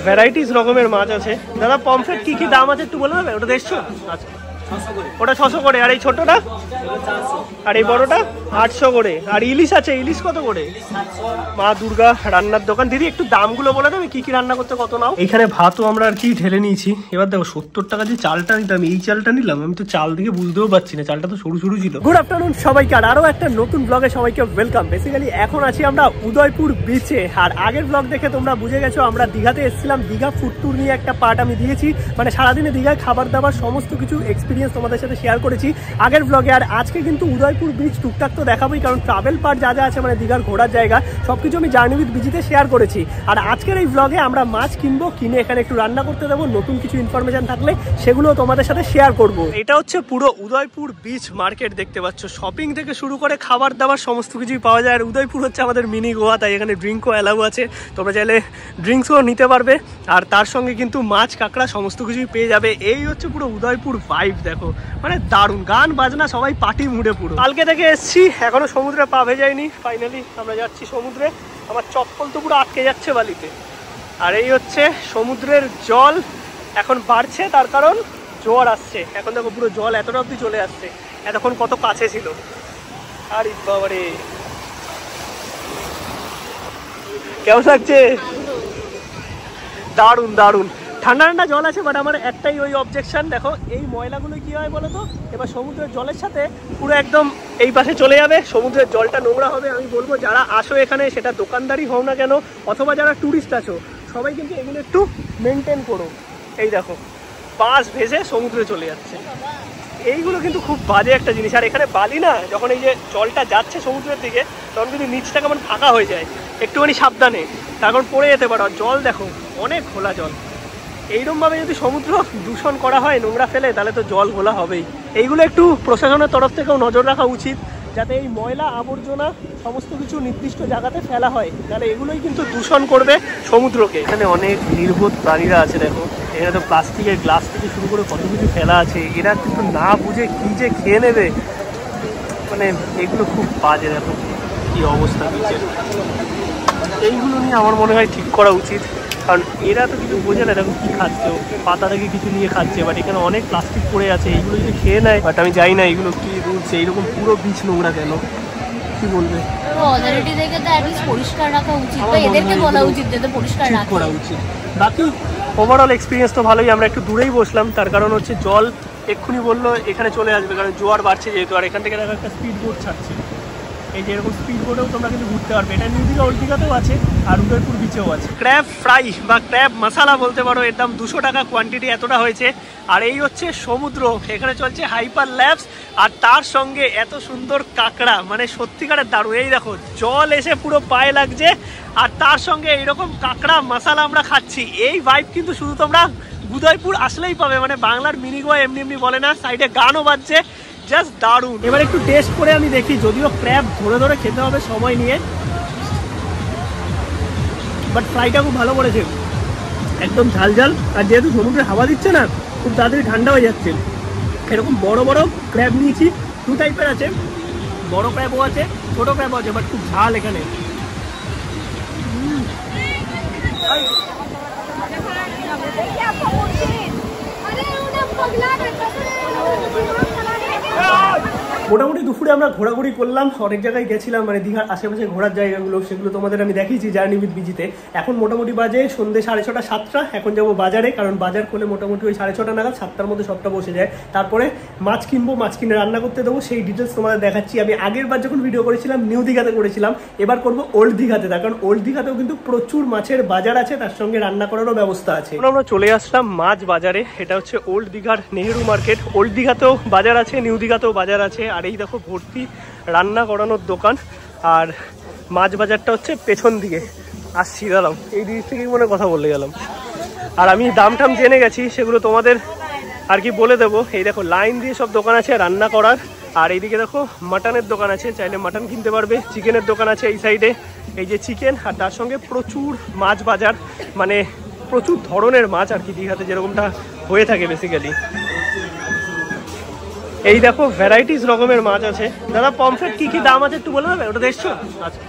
Varieties রকমের মাছ আছে। দাদা পমফ্রেট কি কি দাম আছে একটু বলে দেবে? ওটা 150? আচ্ছা, ওটা 600 করে। আর এই ছোটটা? আর এই বড়টা 800 করে। আর ইলিশ আছে, ইলিশ কত করে? মা দুর্গা রান্নার দোকান। দিদি একটু দামগুলো বলে দেবে কি কি রান্না করতে কত নাও? এখানে ভাতও আমরা আর কি ঢেলে নিয়েছি। এবার দেখো 70 টাকা যে চালটা নিতাম, এই চালটা নিলাম। আমি তো চাল দিকে বুঝতেও পারছি না, চালটা তো সরু সরু ছিল। গুড আফটারনুন সবাইকে, আর আরো একটা নতুন ব্লগে সবাইকে ওয়েলকাম। বেসিক্যালি এখন আছি আমরা উদয়পুর বিচে। আর আগের ব্লগ দেখে তোমরা বুঝে গেছো আমরা দীঘাতে এসেছিলাম। দীঘা ফুড ট্যুর নিয়ে একটা পার্ট আমি দিয়েছি, মানে সারাদিনে দীঘায় খাবার দাবার সমস্ত কিছু এক্সপিরিয়েন্স তোমাদের সাথে শেয়ার করেছি আগের ব্লগে। আর আজকে কিন্তু উদয়পুর বিচ টুকটাক তো দেখাবোই, কারণ ট্রাভেল পার্ট যা যা আছে মানে দীঘার ঘোরার জায়গা সবকিছু আমি জার্নি উইথ বিজিতে শেয়ার করেছি। আর আজকের এই ব্লগে আমরা মাছ কিনবো, কিনে এখানে একটু রান্না করতে দেবো। নতুন কিছু ইনফরমেশন থাকলে সেগুলো তোমাদের সাথে শেয়ার করব। এটা হচ্ছে পুরো উদয়পুর বিচ মার্কেট, দেখতে পাচ্ছ। শপিং থেকে শুরু করে খাবার দাবার সমস্ত কিছুই পাওয়া যায়। আর উদয়পুর হচ্ছে আমাদের মিনি গোয়া, তাই এখানে ড্রিঙ্কও অ্যালাউ আছে। তোমরা চাইলে ড্রিঙ্কসও নিতে পারবে। আর তার সঙ্গে কিন্তু মাছ কাঁকড়া সমস্ত কিছুই পেয়ে যাবে। এই হচ্ছে পুরো উদয়পুর ভাইব, দেখো মানে দারুণ। গান বাজনা সবাই পার্টি মুডে পুরো। কালকে থেকে এসছি, এখনো সমুদ্রে পা ভেজাইনি। ফাইনালি আমরা যাচ্ছি সমুদ্রে। আমার চপ্পল তো পুরো আটকে যাচ্ছে বালিতে। আর এই হচ্ছে সমুদ্রের জল এখন বাড়ছে, তার কারণ জোয়ার আসছে। এখন দেখো পুরো জল এতটা অব্দি চলে আসছে, এতক্ষণ কত কাছে ছিল। আর বাবারে কেমন লাগছে? দারুণ দারুণ। ঠান্ডা ঠান্ডা জল আছে, বাট আমার একটাই ওই অবজেকশন, দেখো এই ময়লাগুলো কি হয় বলো তো, এবার সমুদ্রের জলের সাথে পুরো একদম এই পাশে চলে যাবে, সমুদ্রের জলটা নোংরা হবে। আমি বলবো যারা আসো এখানে, সেটা দোকানদারই হও না কেন অথবা যারা ট্যুরিস্ট আছো, সবাই কিন্তু এগুলো একটু মেনটেন করো। এই দেখো বাঁশ ভেসে সমুদ্রে চলে যাচ্ছে, এইগুলো কিন্তু খুব বাজে একটা জিনিস। আর এখানে বালি না, যখন এই যে জলটা যাচ্ছে সমুদ্রের দিকে, তখন কিন্তু নিচটা কেমন ফাঁকা হয়ে যায়। একটুখানি সাবধানে, তখন পড়ে যেতে পারো। জল দেখো অনেক ঘোলা জল। এইরকমভাবে যদি সমুদ্র দূষণ করা হয়, নোংরা ফেলে, তাহলে তো জল ঘোলা হবেই। এইগুলো একটু প্রশাসনের তরফ থেকেও নজর রাখা উচিত, যাতে এই ময়লা আবর্জনা সমস্ত কিছু নির্দিষ্ট জায়গাতে ফেলা হয়, তাহলে এগুলোই কিন্তু দূষণ করবে সমুদ্রকে। এখানে অনেক নির্বোধ প্রাণীরা আছে, দেখো এখানে তো প্লাস্টিকের গ্লাস থেকে শুরু করে কত কিছু ফেলা আছে। এরা কিন্তু না বুঝে কি যে খেয়ে নেবে, মানে এগুলো খুব বাজে। দেখো কি অবস্থা বিচের, এইগুলো নিয়ে আমার মনে হয় ঠিক করা উচিত, কারণ এরা তো কিছু বোঝে না। দেখো কি খাচ্ছে, পাতা থেকে কিছু নিয়ে খাচ্ছে, বাট এখানে অনেক প্লাস্টিক পড়ে আছে, এইগুলো যদি খেয়ে নেয়। বাট আমি জানি না এগুলো কি রুলস, এইরকম পুরো বিচ নোংরা কেন, কি বলবে? অথরিটি থেকে তো অ্যাটলিস্ট পরিষ্কার রাখা উচিত, বা এদেরকে বলা উচিত যাতে পরিষ্কার রাখা করা উচিত। বাকি ওভারঅল এক্সপিরিয়েন্স তো ভালোই। আমরা একটু দূরেই বসলাম, তার কারণ হচ্ছে জল এক্ষুনি বললো এখানে চলে আসবে, কারণ জোয়ার বাড়ছে যেহেতু। আর এখান থেকে দেখো একটা স্পিড বোট ছাড়ছে, এই যে এরকম স্পিড বোটেও তোমরা কিন্তু ঘুরতে পারবে। এটা নিউ দীঘা ওল্ড দীঘাতেও আছে, আর উদয়পুর বিচেও আছে। ক্র্যাব ফ্রাই বা ক্র্যাব মশালা বলতে পারো, এর দাম 200 টাকা, কোয়ান্টিটি এতটা হয়েছে। আর এই হচ্ছে সমুদ্র, এখানে চলছে হাইপার ল্যাবস, আর তার সঙ্গে এত সুন্দর কাঁকড়া, মানে সত্যিকারের দারুণ। এই দেখো জল এসে পুরো পায়ে লাগছে, আর তার সঙ্গে এইরকম কাঁকড়া মশালা আমরা খাচ্ছি। এই ভাইব কিন্তু শুধু তোমরা উদয়পুর আসলেই পাবে, মানে বাংলার মিনি গোয়া এমনি এমনি বলে না, সাইডে গানও বাজছে, জাস্ট দারুণ। এবার একটু টেস্ট করে আমি দেখি, যদিও ক্র্যাব ধরে ধরে খেতে হবে সময় নিয়ে, বাট ফ্রাইটা খুব ভালো করেছে, একদম ঝাল ঝাল। আর যেহেতু সমুদ্রে হাওয়া দিচ্ছে না, খুব তাড়াতাড়ি ঠান্ডা হয়ে যাচ্ছে। এরকম বড় বড় ক্র্যাব নিয়েছি, 2 টাইপের আছে, বড় ক্র্যাবও আছে, ছোটো ক্র্যাবও আছে, বাট খুব ঝাল এখানে। মোটামুটি দুপুরে আমরা ঘোরাঘুরি করলাম, অনেক জায়গায় গেছিলাম, মানে দীঘার আশেপাশে ঘোরার জায়গাগুলো, সেগুলো তোমাদের আমি দেখিয়েছি জার্নি উইথ বিজিতে। এখন মোটামুটি বাজে সন্ধ্যে 6:30 7টা। এখন যাবো বাজারে, কারণ বাজার করলে মোটামুটি ওই 6:30 নাগাদ, 7টার মধ্যে সবটা বসে যায়। তারপরে মাছ কিনবো, মাছ কিনে রান্না করতে দেবো, সেই ডিটেলস তোমাদের দেখাচ্ছি। আমি আগের বার যখন ভিডিও করেছিলাম নিউ দীঘাতে করেছিলাম, এবার করবো ওল্ড দীঘাতে, তার কারণ ওল্ড দীঘাতেও কিন্তু প্রচুর মাছের বাজার আছে, তার সঙ্গে রান্না করারও ব্যবস্থা আছে। আমরা চলে আসলাম মাছ বাজারে, এটা হচ্ছে ওল্ড দীঘার নেহেরু মার্কেট। ওল্ড দীঘাতেও বাজার আছে, নিউ দীঘাতেও বাজার আছে। আর এই দেখো ভর্তি রান্না করানোর দোকান, আর মাছ বাজারটা হচ্ছে পেছন দিকে। আসছি দাঁড়াও, এই দিক থেকেই মনে কথা বলে গেলাম। আর আমি দাম টাম জেনে গেছি, সেগুলো তোমাদের আর কি বলে দেবো। এই দেখো লাইন দিয়ে সব দোকান আছে রান্না করার। আর এইদিকে দেখো মাটনের দোকান আছে, চাইলে মাটন কিনতে পারবে। চিকেনের দোকান আছে এই সাইডে, এই যে চিকেন, আর তার সঙ্গে প্রচুর মাছ বাজার, মানে প্রচুর ধরনের মাছ আর কি, দীঘাতে যেরকমটা হয়ে থাকে বেসিক্যালি। এই দেখো ভ্যারাইটিস রকমের মাছ আছে। দাদা পমফ্রেট কি কি দাম আছে একটু বলে দেবে? ওটা 150? আচ্ছা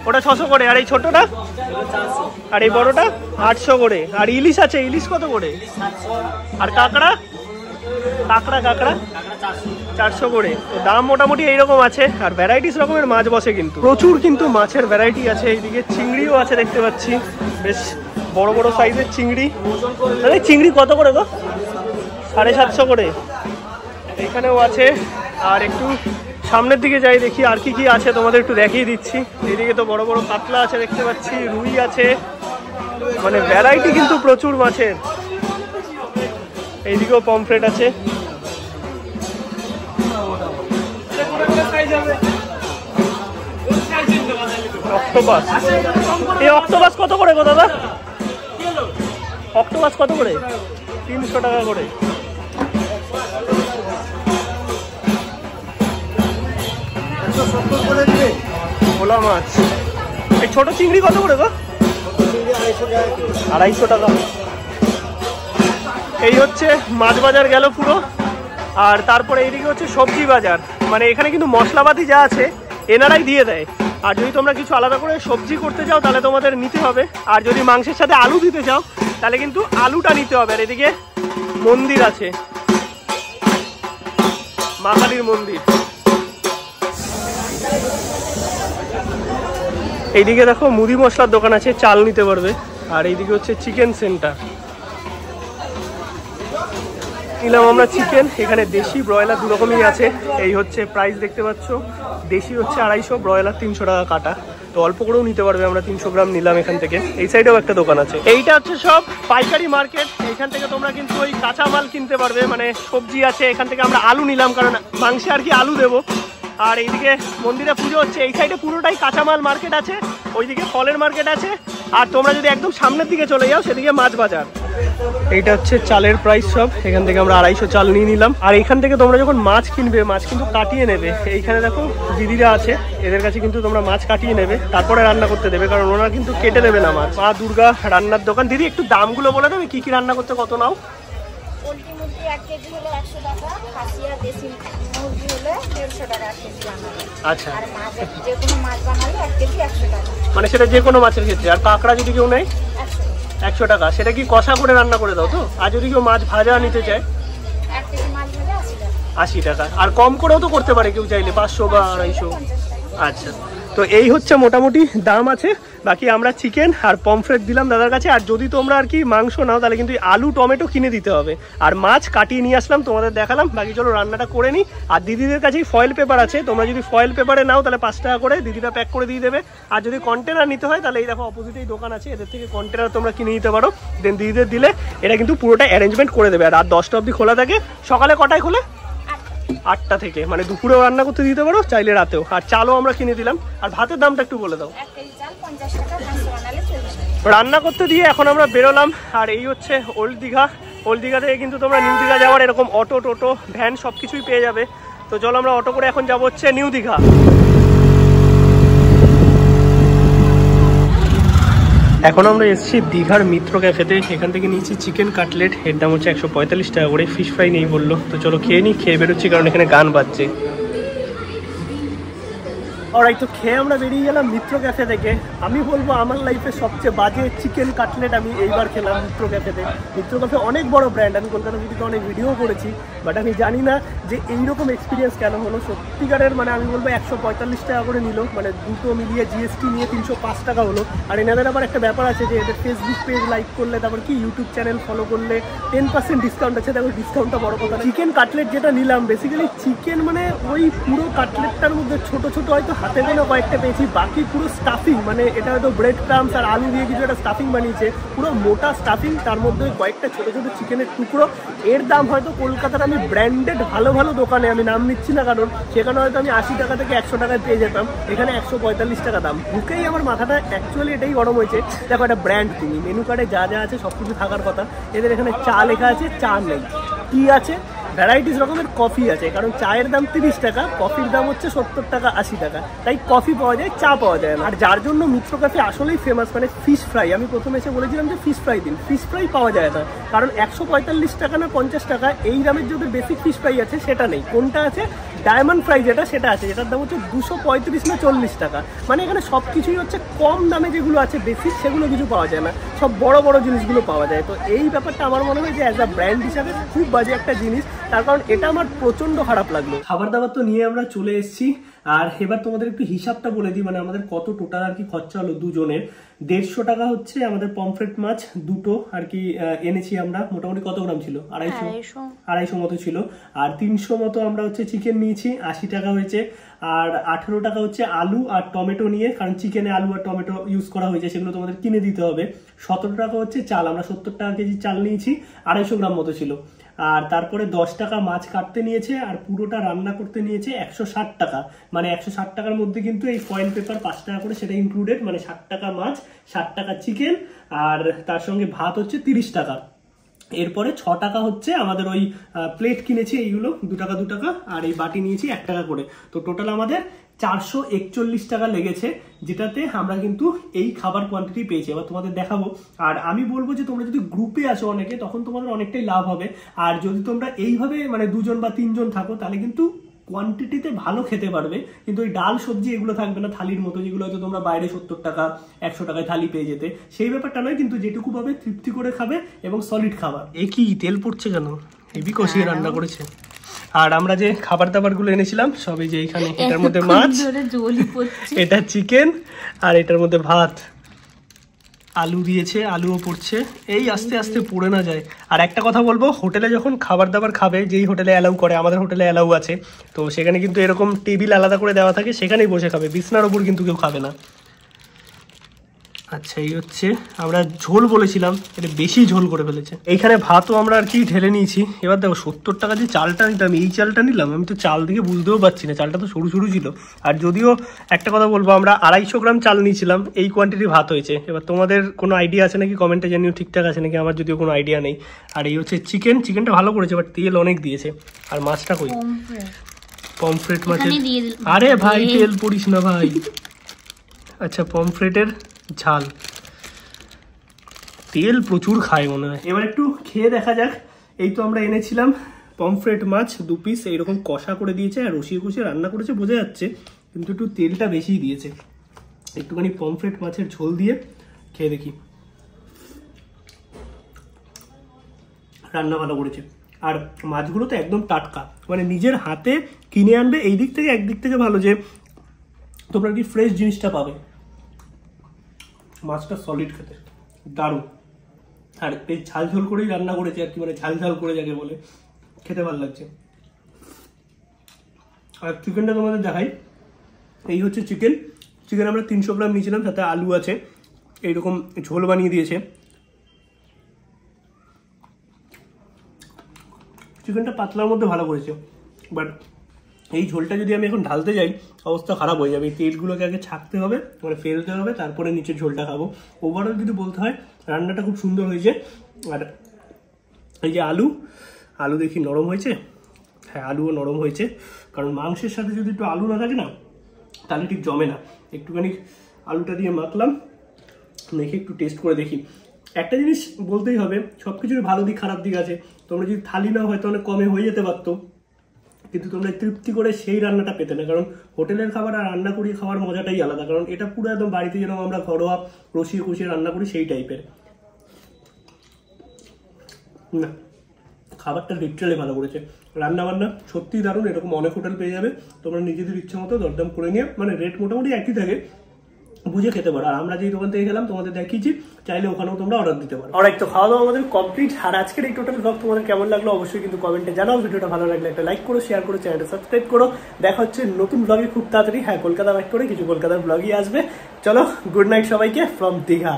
ওটা 600 করে, আর এই ছোটটা আর এই বড়টা 800 করে। আর ইলিশ আছে, ইলিশ কত করে? আর কাঁকড়া কাঁকড়া কাঁকড়া 400 করে। তো দাম মোটামুটি এইরকম আছে। আর ভ্যারাইটিস রকমের মাছ বসে, কিন্তু প্রচুর কিন্তু মাছের ভ্যারাইটি আছে। এইদিকে চিংড়িও আছে দেখতে পাচ্ছি, বেশ বড় বড় সাইজের চিংড়ি। চিংড়ি কত করে গো? 750 করে। এইখানেও আছে। আর একটু সামনের দিকে যাই, দেখি আর কি কি আছে, তোমাদের একটু দেখিয়ে দিচ্ছি। এইদিকে তো বড় বড় কাতলা আছে দেখতে পাচ্ছি, রুই আছে, মানে ভ্যারাইটি কিন্তু প্রচুর মাছের। এইদিকেও পমফ্রেট আছে। অক্টোপাস, এই অক্টোপাস কত করে গো দাদা? অক্টোপাস কত করে? 300 টাকা করে। ভোলা মাছ। এই ছোট চিংড়ি কত করে গো? 250 টাকা। এই হচ্ছে মাছ বাজার গেল পুরো। আর তারপরে এইদিকে হচ্ছে সবজি বাজার, মানে এখানে কিন্তু মশলাপাতি যা আছে এনারাই দিয়ে দেয়। আর যদি তোমরা কিছু আলাদা করে সবজি করতে চাও তাহলে তোমাদের নিতে হবে। আর যদি মাংসের সাথে আলু দিতে চাও তাহলে কিন্তু আলুটা নিতে হবে। আর এদিকে মন্দির আছে, মা কালীর মন্দির। এইদিকে দেখো মুদি মশলার দোকান আছে, চাল নিতে পারবে। আর এইদিকে হচ্ছে চিকেন সেন্টার। নিলাম আমরা চিকেন। এখানে দেশি ব্রয়লার দু রকমই আছে। এই হচ্ছে প্রাইস দেখতে পাচ্ছ, দেশি হচ্ছে 250, ব্রয়লার 300 টাকা কাটা। তো অল্প করেও নিতে পারবে, আমরা 300 গ্রাম নিলাম এখান থেকে। এই সাইডেও একটা দোকান আছে। এইটা হচ্ছে সব পাইকারি মার্কেট। এইখান থেকে তোমরা কিন্তু ওই কাঁচা মাল কিনতে পারবে, মানে সবজি আছে। এখান থেকে আমরা আলু নিলাম, কারণ মাংসে আর কি আলু দেবো। আর এইদিকে মন্দিরে পুজো হচ্ছে, এই সাইডে পুরোটাই কাঁচামাল মার্কেট আছে, ওইদিকে ফলের মার্কেট আছে। আর তোমরা যদি একদম সামনের দিকে চলে যাও সেদিকে মাছ বাজার। এইটা হচ্ছে চালের প্রাইস সব। এখান থেকে আমরা 250 চাল নিয়ে নিলাম। আর এখান থেকে তোমরা যখন মাছ কিনবে, মাছ কিন্তু কাটিয়ে নেবে। এইখানে দেখো দিদিরা আছে, এদের কাছে কিন্তু তোমরা মাছ কাটিয়ে নেবে, তারপরে রান্না করতে দেবে, কারণ ওনারা কিন্তু কেটে দেবে না মাছ। মা দুর্গা রান্নার দোকান। দিদি একটু দামগুলো বলে দেবে, কি কি রান্না করতে কত নাও? পোলট্রি মুরগি 1 কেজি হলে 100 টাকা, খাসি আর দেশি মুরগি হলে 150 টাকা 1 কেজি বানালে। আচ্ছা, আর মাছ যে কোনো মাছ বানালে 1 কেজি 100 টাকা, মানে সেটা যে কোনো মাছের ক্ষেত্রে। আর কাঁকড়া যদি কেউ নেয় 100 টাকা। সেটা কি কষা করে রান্না করে দাও তো? আর যদি কেউ মাছ ভাজা নিতে চায় 1 কেজি মাছ ভাজা 80 টাকা। 80 টাকা। আর কম করেও তো করতে পারে কেউ চাইলে, 500 বা 250। আচ্ছা, তো এই হচ্ছে মোটামুটি দাম আছে। বাকি আমরা চিকেন আর পমফ্রেট দিলাম দাদার কাছে। আর যদি তোমরা আর কি মাংস নাও তাহলে কিন্তু আলু টমেটো কিনে দিতে হবে। আর মাছ কাটিয়ে নিয়ে আসলাম, তোমাদের দেখালাম। বাকি চলো রান্নাটা করে নিই। আর দিদিদের কাছেই ফয়েল পেপার আছে, তোমরা যদি ফয়েল পেপারে নাও তাহলে 5 টাকা করে দিদিরা প্যাক করে দিয়ে দেবে। আর যদি কন্টেনার নিতে হয় তাহলে এই দেখো অপোজিটেই দোকান আছে, এদের থেকে কন্টেনার তোমরা কিনে নিতে পারো। দেন দিদিদের দিলে এটা কিন্তু পুরোটা অ্যারেঞ্জমেন্ট করে দেবে। আর রাত 10টা অবধি খোলা থাকে। সকালে কটায় খোলে? 8টা থেকে, মানে দুপুরেও রান্না করতে দিতে পারো, চাইলে রাতেও। আর চালও আমরা কিনে দিলাম। আর ভাতের দামটা একটু বলে দাও। 1 কেজি চাল 50 টাকা, মাংস বানালে 40 টাকা। রান্না করতে দিয়ে এখন আমরা বেরোলাম। আর এই হচ্ছে ওল্ড দীঘা। ওল্ড দীঘা থেকে কিন্তু তোমরা নিউ দীঘা যাওয়ার এরকম অটো টোটো ভ্যান সব কিছুই পেয়ে যাবে। তো চলো আমরা অটো করে এখন যাবো হচ্ছে নিউ দীঘা। এখন আমরা এসেছি দীঘার মিত্র ক্যাফেতে। এখান থেকে নিয়েছি চিকেন কাটলেট, এর দাম হচ্ছে 145 টাকা করে। ফিশ ফ্রাই নেই বললো, তো চলো খেয়ে নিই। খেয়ে বেরোচ্ছি কারণ এখানে গান বাজছে। ওরাই তো খেয়ে আমরা বেরিয়ে গেলাম মিত্র ক্যাফে থেকে। আমি বলবো আমার লাইফে সবচেয়ে বাজে চিকেন কাটলেট আমি এইবার খেলাম মিত্র ক্যাফেতে। মিত্র ক্যাফে অনেক বড় ব্র্যান্ড, আমি কলকাতা ভিডিওতে অনেক ভিডিও করেছি, বাট আমি জানি না যে এইরকম এক্সপিরিয়েন্স কেন হলো। সত্যিকারের মানে আমি বলবো 145 টাকা করে নিল, মানে দুটো মিলিয়ে জিএসটি নিয়ে 305 টাকা হলো। আর এনাদের আবার একটা ব্যাপার আছে যে এদের ফেসবুক পেজ লাইক করলে, তারপর কি ইউটিউব চ্যানেল ফলো করলে 10% ডিসকাউন্ট আছে। তারপর ডিসকাউন্টটা বড় কথা। চিকেন কাটলেট যেটা নিলাম, বেসিক্যালি চিকেন মানে ওই পুরো কাটলেটটার মধ্যে ছোট ছোট হয়তো হাতে গোনা কয়েকটা পেয়েছি, বাকি পুরো স্টাফিং, মানে এটা হয়তো ব্রেড ক্রাম্পস আর আলু দিয়ে কিছু একটা স্টাফিং বানিয়েছে, পুরো মোটা স্টাফিং, তার মধ্যে কয়েকটা ছোট ছোট চিকেনের টুকরো। এর দাম হয়তো কলকাতার আমি ব্র্যান্ডেড ভালো ভালো দোকানে, আমি নাম নিচ্ছি না কারণ সেখানে হয়তো আমি 80 টাকা থেকে 100 টাকায় পেয়ে যেতাম, এখানে 145 টাকা দাম। ঢুকেই আমার মাথাটা অ্যাকচুয়ালি এটাই গরম হয়েছে। দেখো একটা ব্র্যান্ড, তুমি মেনু কার্ডে যা যা আছে সব কিছু থাকার কথা, এদের এখানে চা লেখা আছে, চা নেই। কি আছে? ভ্যারাইটিস রকমের কফি আছে, কারণ চায়ের দাম 30 টাকা, কফির দাম হচ্ছে 70 টাকা 80 টাকা, তাই কফি পাওয়া যায়, চা পাওয়া যায় না। আর যার জন্য মিত্র ক্যাফে আসলেই ফেমাস, মানে ফিশ ফ্রাই। আমি প্রথমে এসে বলেছিলাম যে ফিশ ফ্রাই দিন, ফিশ ফ্রাই পাওয়া যায় না, কারণ 145 টাকা না 50 টাকা এই দামের যদি বেসিক ফিশ ফ্রাই আছে সেটা নেই। কোনটা আছে? ডায়মন্ড ফ্রাই যেটা, সেটা আছে, যেটার দাম হচ্ছে 235 না 40 টাকা। মানে এখানে সব কিছুই হচ্ছে কম দামে, যেগুলো আছে বেসিক সেগুলো কিছু পাওয়া যায় না, সব বড় বড় জিনিসগুলো পাওয়া যায়। তো এই ব্যাপারটা আমার মনে হয় যে অ্যাজ আ ব্র্যান্ড হিসাবে খুব বাজে একটা জিনিস, তার কারণ এটা আমার প্রচন্ড খারাপ লাগলো। খাবার দাবার তো নিয়ে আমরা চলে এসেছি, আর এবার তোমাদের একটু হিসাবটা বলে দিই, মানে আমাদের কত টোটাল আর কি খরচা হলো দুজনের। 150 টাকা হচ্ছে আমাদের পমফ্রেট মাছ দুটো আর কি এনেছি আমরা, মোটামুটি কত গ্রাম ছিল? 250 মতো ছিল। আর 300 মতো আমরা হচ্ছে চিকেন নিয়েছি, 80 টাকা হয়েছে। আর 18 টাকা হচ্ছে আলু আর টমেটো নিয়ে, কারণ চিকেনে আলু আর টমেটো ইউজ করা হয়েছে, সেগুলো তোমাদের কিনে দিতে হবে। 17 টাকা হচ্ছে চাল, আমরা 70 টাকা কেজি চাল নিয়েছি, 250 গ্রাম মতো ছিল। আর তারপরে 10 টাকা মাছ কাটতে নিয়েছে, আর পুরোটা রান্না করতে নিয়েছে 160 টাকা। মানে 160 টাকার মধ্যে কিন্তু এই ফয়েল পেপার 5 টাকা করে সেটা ইনক্লুডেড, মানে 60 টাকা মাছ, 60 টাকা চিকেন, আর তার সঙ্গে ভাত হচ্ছে 30 টাকা। এরপরে 6 টাকা হচ্ছে আমাদের ওই প্লেট কিনেছি, এইগুলো 2 টাকা 2 টাকা, আর এই বাটি নিয়েছি 1 টাকা করে। তো টোটাল আমাদের 441 টাকা লেগেছে, যেটাতে আমরা কিন্তু এই খাবার কোয়ান্টিটি পেয়েছি। এবার তোমাদের দেখাবো। আর আমি বলবো যে তোমরা যদি গ্রুপে আসো অনেকে, তখন তোমাদের অনেকটাই লাভ হবে। আর যদি তোমরা এইভাবে মানে 2 জন বা 3 জন থাকো, তাহলে কিন্তু কোয়ান্টিটিতে ভালো খেতে পারবে, কিন্তু ওই ডাল সবজি এগুলো থাকবে না থালির মতো, যেগুলো হয়তো তোমরা বাইরে 70 টাকা 100 টাকায় থালি পেয়ে যেতে। সেই ব্যাপারটা নয়, কিন্তু যেটুকু পাবে তৃপ্তি করে খাবে এবং সলিড খাবার। এ কি তেল পড়ছে কেন? হেভি কষিয়ে রান্না করেছে। আর আমরা যে খাবার দাবার গুলো এনেছিলাম সবই যে এইখানে, এটার মধ্যে মাছ, এটা চিকেন, আর এটার মধ্যে ভাত, আলু দিয়েছে, আলুও পড়ছে, এই আস্তে আস্তে পড়ে না যায়। আর একটা কথা বলবো, হোটেলে যখন খাবার দাবার খাবে, যেই হোটেলে অ্যালাউ করে, আমাদের হোটেলে অ্যালাউ আছে, তো সেখানে কিন্তু এরকম টেবিল আলাদা করে দেওয়া থাকে, সেখানেই বসে খাবে, বিছনার ওপর কিন্তু কেউ খাবে না। আচ্ছা, এই হচ্ছে আমরা ঝোল বলেছিলাম, এটা বেশি ঝোল করে ফেলেছে। এইখানে ভাতও আমরা আর কি ঢেলে নিয়েছি। এবার দেখো 70 টাকা যে চালটা নিতাম, এই চালটা নিলাম, আমি তো চাল দিকে বুঝতেও পারছি না, চালটা তো সরু সরু ছিল। আর যদিও একটা কথা বলবো, আমরা 250 গ্রাম চাল নিয়েছিলাম, এই কোয়ান্টিটি ভাত হয়েছে। এবার তোমাদের কোনো আইডিয়া আছে নাকি কমেন্টে জানিও, ঠিকঠাক আছে নাকি, আমার যদিও কোনো আইডিয়া নেই। আর এই হচ্ছে চিকেন, চিকেনটা ভালো করেছে, বাট তেল অনেক দিয়েছে। আর মাছটা কই? পমফ্রেট মাছের, আরে ভাই তেল পড়িস না ভাই। আচ্ছা, পমফ্রেটের ঝাল, তেল প্রচুর খায় মনে হয়। এবার একটু খেয়ে দেখা যাক। এই তো আমরা এনেছিলাম পমফ্রেট মাছ 2 পিস, এইরকম কষা করে দিয়েছে, আর রসিয়ে কষিয়ে রান্না করেছে বোঝা যাচ্ছে, কিন্তু একটু তেলটা বেশি দিয়েছে। একটুখানি পমফ্রেট মাছের ঝোল দিয়ে খেয়ে দেখি। রান্না ভালো করেছে, আর মাছগুলো তো একদম টাটকা, মানে নিজের হাতে কিনে আনবে। এই দিক থেকে একদিক থেকে ভালো যে তোমরা কি ফ্রেশ জিনিসটা পাবে। মাছটা সলিড খেতে, দারুণ। আর এই ঝাল ঝোল করেই রান্না করেছে আর কি, মানে ঝাল ঝাল করে যাকে বলে, খেতে ভালো লাগছে। আর চিকেনটা তোমাদের দেখাই, এই হচ্ছে চিকেন। চিকেন আমরা 300 গ্রাম নিয়েছিলাম, সাথে আলু আছে, এইরকম ঝোল বানিয়ে দিয়েছে। চিকেনটা পাতলার মধ্যে ভালো করেছে, বাট এই ঝোলটা যদি আমি এখন ঢালতে যাই, অবস্থা খারাপ হয়ে যাবে। এই তেলগুলোকে আগে ছাকতে হবে, মানে ফেলতে হবে, তারপরে নিচে ঝোলটা খাবো। ওভারঅল যদি বলতে হয়, রান্নাটা খুব সুন্দর হয়েছে। আর এই যে আলু দেখি নরম হয়েছে, হ্যাঁ আলুও নরম হয়েছে, কারণ মাংসের সাথে যদি একটু আলু না থাকে না, তাহলে ঠিক জমে না। একটুখানি আলুটা দিয়ে মাখলাম, মেখে একটু টেস্ট করে দেখি। একটা জিনিস বলতেই হবে, সব কিছুর ভালো দিক খারাপ দিক আছে। তোমরা যদি থালি নাও, হয়তো অনেক কমে হয়ে যেতে পারতো, কিন্তু তোমরা তৃপ্তি করে সেই রান্নাটা পেতে না। কারণ হোটেলের খাবার আর রান্না করিয়ে খাওয়ার মজাটাই আলাদা, কারণ এটা পুরো একদম বাড়িতে যেরকম আমরা ঘরোয়া রসিয়ে কষিয়ে রান্না করি, সেই টাইপের। না, খাবারটা লিটারালি ভালো করেছে, রান্না বান্না সত্যিই দারুণ। এরকম অনেক হোটেল পেয়ে যাবে, তোমরা নিজেদের ইচ্ছা মতো দরদাম করে নিয়ে, মানে রেট মোটামুটি একই থাকে, বুঝে খেতে পারো। আর আমরা যেই দোকান থেকে গেলাম তোমাদের দেখিয়েছি, চাইলে ওখানেও তোমরা অর্ডার দিতে পারো। অলরাইট, তো খাওয়া দাওয়া আমাদের কমপ্লিট। আর আজকের এই টোটাল ব্লগ তোমাদের কেমন লাগলো অবশ্যই কিন্তু কমেন্টে জানাও। ভিডিওটা ভালো লাগলে একটা লাইক করো, শেয়ার করো, চ্যানেলটা সাবস্ক্রাইব করো। দেখা হচ্ছে নতুন ব্লগে খুব তাড়াতাড়ি। হ্যাঁ, কলকাতা ব্যাক করে কিছু কলকাতার ব্লগই আসবে। চলো, গুড নাইট সবাইকে ফ্রম দীঘা।